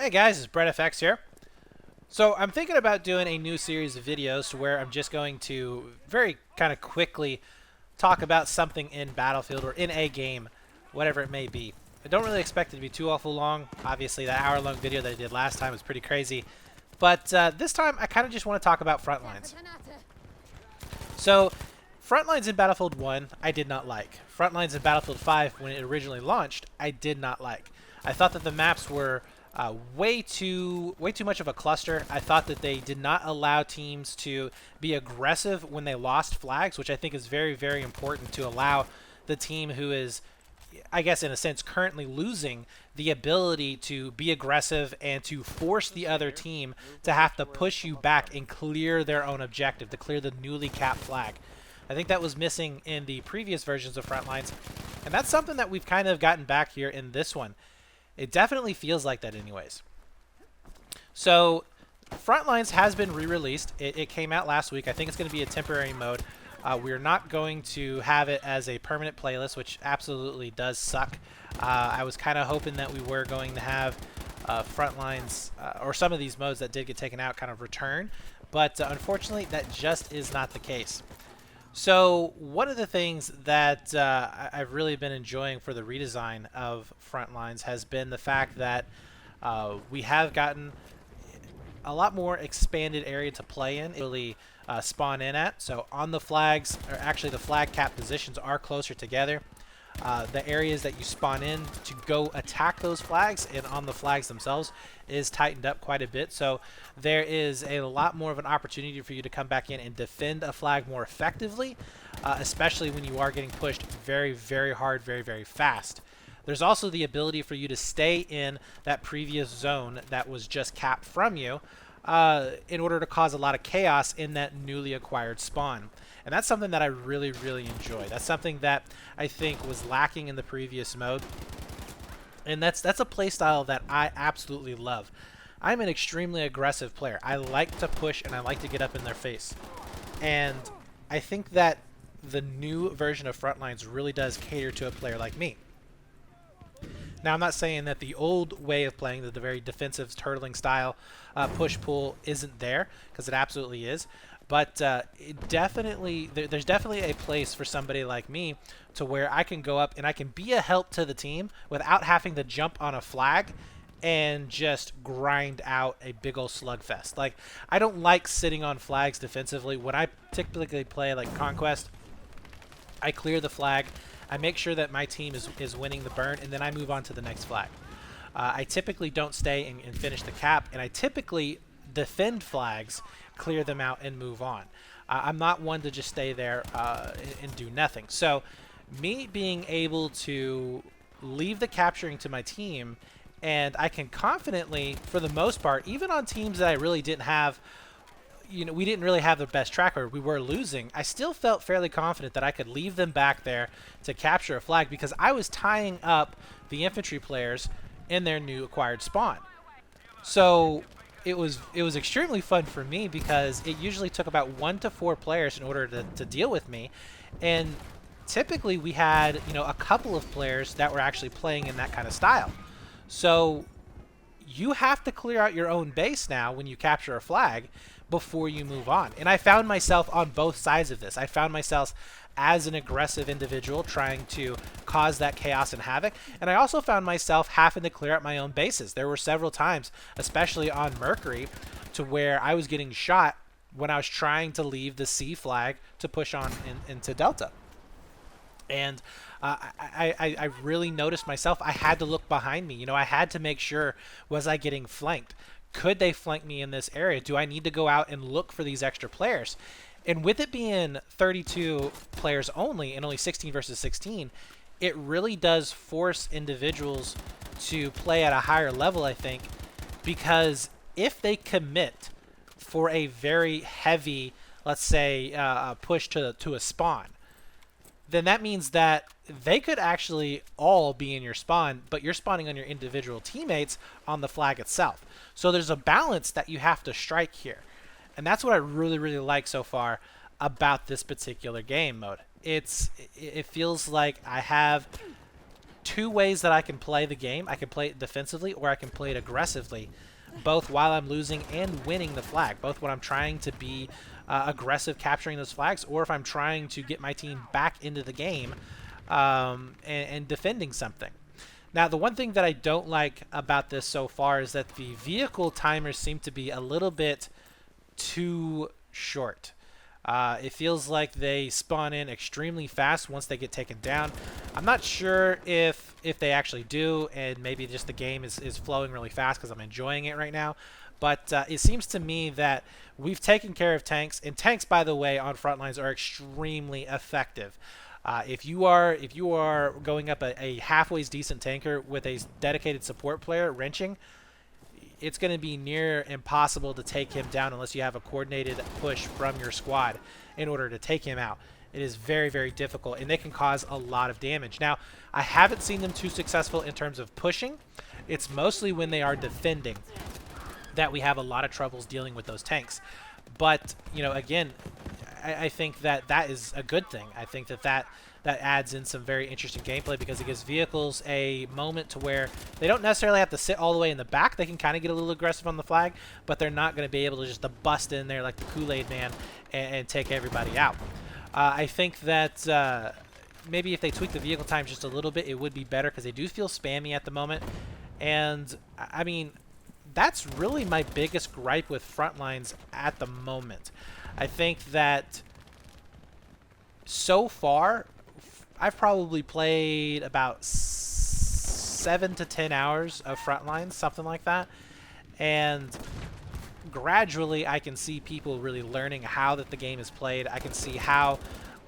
Hey guys, it's BrettFX here. So I'm thinking about doing a new series of videos to where I'm just going to very kind of quickly talk about something in Battlefield or in a game, whatever it may be. I don't really expect it to be too awful long. Obviously, that hour-long video that I did last time was pretty crazy. But this time, I kind of just want to talk about Frontlines. So, Frontlines in Battlefield 1, I did not like. Frontlines in Battlefield 5, when it originally launched, I did not like. I thought that the maps were way too much of a cluster. I thought that they did not allow teams to be aggressive when they lost flags, which I think is very, very important to allow the team who is, I guess in a sense, currently losing the ability to be aggressive and to force the other team to have to push you back and clear their own objective, to clear the newly capped flag. I think that was missing in the previous versions of Frontlines, and that's something that we've kind of gotten back here in this one. It definitely feels like that anyways. So Frontlines has been re-released. It came out last week. I think it's going to be a temporary mode. We're not going to have it as a permanent playlist, which absolutely does suck. I was kind of hoping that we were going to have Frontlines, or some of these modes that did get taken out, kind of return. But unfortunately, that just is not the case. So one of the things that I've really been enjoying for the redesign of Frontlines has been the fact that we have gotten a lot more expanded area to play in, really spawn in at. So on the flags, or actually the flag cap positions are closer together. The areas that you spawn in to go attack those flags and on the flags themselves is tightened up quite a bit. So there is a lot more of an opportunity for you to come back in and defend a flag more effectively, especially when you are getting pushed very, very hard, very, very fast. There's also the ability for you to stay in that previous zone that was just capped from you in order to cause a lot of chaos in that newly acquired spawn. And that's something that I really, really enjoy. That's something that I think was lacking in the previous mode. And that's a playstyle that I absolutely love. I'm an extremely aggressive player. I like to push and I like to get up in their face. And I think that the new version of Frontlines really does cater to a player like me. Now, I'm not saying that the old way of playing, the very defensive turtling style push-pull isn't there, because it absolutely is. But there's definitely a place for somebody like me to where I can go up and I can be a help to the team without having to jump on a flag and just grind out a big old slugfest. Like, I don't like sitting on flags defensively. When I typically play like Conquest, I clear the flag. I make sure that my team is winning the burn, and then I move on to the next flag. I typically don't stay and finish the cap, and I typically defend flags, clear them out, and move on. I'm not one to just stay there and do nothing. So me being able to leave the capturing to my team, and I can confidently, for the most part, even on teams that I really didn't have, we didn't really have the best track record. We were losing. I still felt fairly confident that I could leave them back there to capture a flag because I was tying up the infantry players in their new acquired spawn. So it was extremely fun for me because it usually took about 1 to 4 players in order to deal with me, and typically we had a couple of players that were actually playing in that kind of style. So you have to clear out your own base now when you capture a flag before you move on. And I found myself on both sides of this. I found myself as an aggressive individual trying to cause that chaos and havoc, and I also found myself having to clear out my own bases. There were several times, especially on Mercury, to where I was getting shot when I was trying to leave the C flag to push on into Delta. And I really noticed myself, I had to look behind me. I had to make sure, was I getting flanked? Could they flank me in this area? Do I need to go out and look for these extra players? And with it being 32 players only and only 16 versus 16, it really does force individuals to play at a higher level, I think, because if they commit for a very heavy, let's say, push to a spawn, then that means that they could actually all be in your spawn, but you're spawning on your individual teammates on the flag itself. So there's a balance that you have to strike here. And that's what I really, really like so far about this particular game mode. It feels like I have two ways that I can play the game. I can play it defensively or I can play it aggressively, both while I'm losing and winning the flag, both when I'm trying to be aggressive capturing those flags or if I'm trying to get my team back into the game and defending something. Now, the one thing that I don't like about this so far is that the vehicle timers seem to be a little bit too short. It feels like they spawn in extremely fast once they get taken down. I'm not sure if they actually do, and maybe just the game is flowing really fast because I'm enjoying it right now. But it seems to me that we've taken care of tanks, and tanks, by the way, on Frontlines are extremely effective. If you are going up a halfway decent tanker with a dedicated support player wrenching, it's going to be near impossible to take him down unless you have a coordinated push from your squad in order to take him out. It is very, very difficult, and they can cause a lot of damage. Now, I haven't seen them too successful in terms of pushing. It's mostly when they are defending that we have a lot of troubles dealing with those tanks. But, you know, again, I think that is a good thing. I think that adds in some very interesting gameplay because it gives vehicles a moment to where they don't necessarily have to sit all the way in the back. They can kind of get a little aggressive on the flag, but they're not going to be able to just bust in there like the Kool-Aid man and take everybody out. I think that maybe if they tweak the vehicle time just a little bit, it would be better because they do feel spammy at the moment. And, I mean, that's really my biggest gripe with Frontlines at the moment. I think that so far, I've probably played about 7 to 10 hours of Frontlines, something like that. And gradually, I can see people really learning how that the game is played. I can see how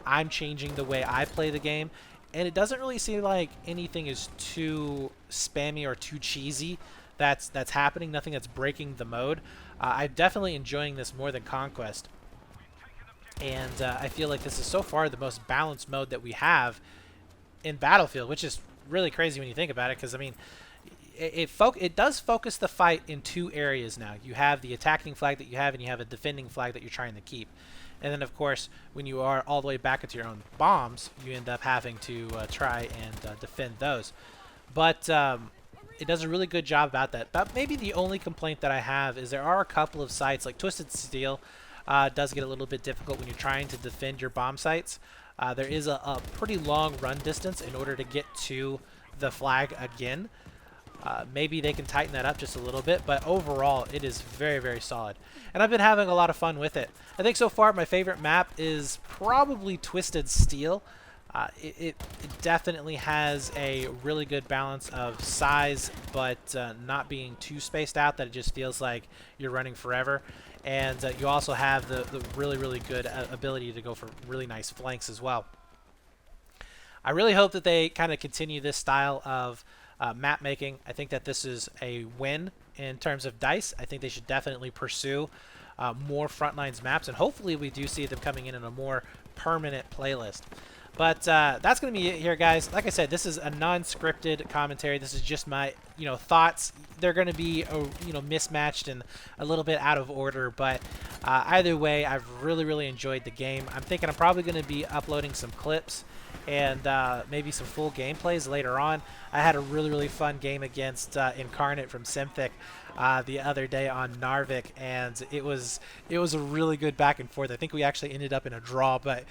I'm changing the way I play the game. And it doesn't really seem like anything is too spammy or too cheesy that's happening. Nothing that's breaking the mode. I'm definitely enjoying this more than Conquest. And I feel like this is so far the most balanced mode that we have in Battlefield, which is really crazy when you think about it, because, I mean, it does focus the fight in two areas now. You have the attacking flag that you have, and you have a defending flag that you're trying to keep. And then, of course, when you are all the way back into your own bombs, you end up having to try and defend those. But it does a really good job about that. But maybe the only complaint that I have is there are a couple of sites, like Twisted Steel, does get a little bit difficult when you're trying to defend your bomb sites. There is a pretty long run distance in order to get to the flag again. Maybe they can tighten that up just a little bit, but overall it is very, very solid. And I've been having a lot of fun with it. I think so far my favorite map is probably Twisted Steel. It definitely has a really good balance of size, but not being too spaced out that it just feels like you're running forever. And you also have the really, really good ability to go for really nice flanks as well. I really hope that they kind of continue this style of map making. I think that this is a win in terms of DICE. I think they should definitely pursue more Frontlines maps, and hopefully we do see them coming in a more permanent playlist. But that's going to be it here, guys. Like I said, this is a non-scripted commentary. This is just my, thoughts. They're going to be, mismatched and a little bit out of order. But either way, I've really, really enjoyed the game. I'm thinking I'm probably going to be uploading some clips and maybe some full gameplays later on. I had a really, really fun game against Incarnate from Synthic the other day on Narvik, and it was a really good back and forth. I think we actually ended up in a draw, but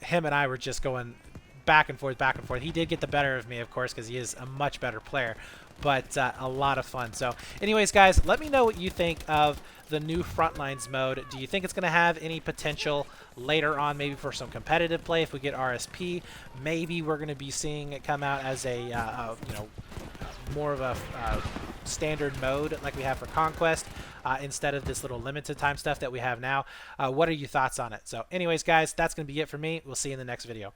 him and I were just going back and forth, back and forth. He did get the better of me, of course, because he is a much better player, but a lot of fun. So anyways, guys, let me know what you think of the new Frontlines mode. Do you think it's going to have any potential later on, maybe for some competitive play if we get RSP? Maybe we're going to be seeing it come out as a, more of a standard mode like we have for Conquest instead of this little limited time stuff that we have now. What are your thoughts on it? So anyways, guys, that's going to be it for me. We'll see you in the next video.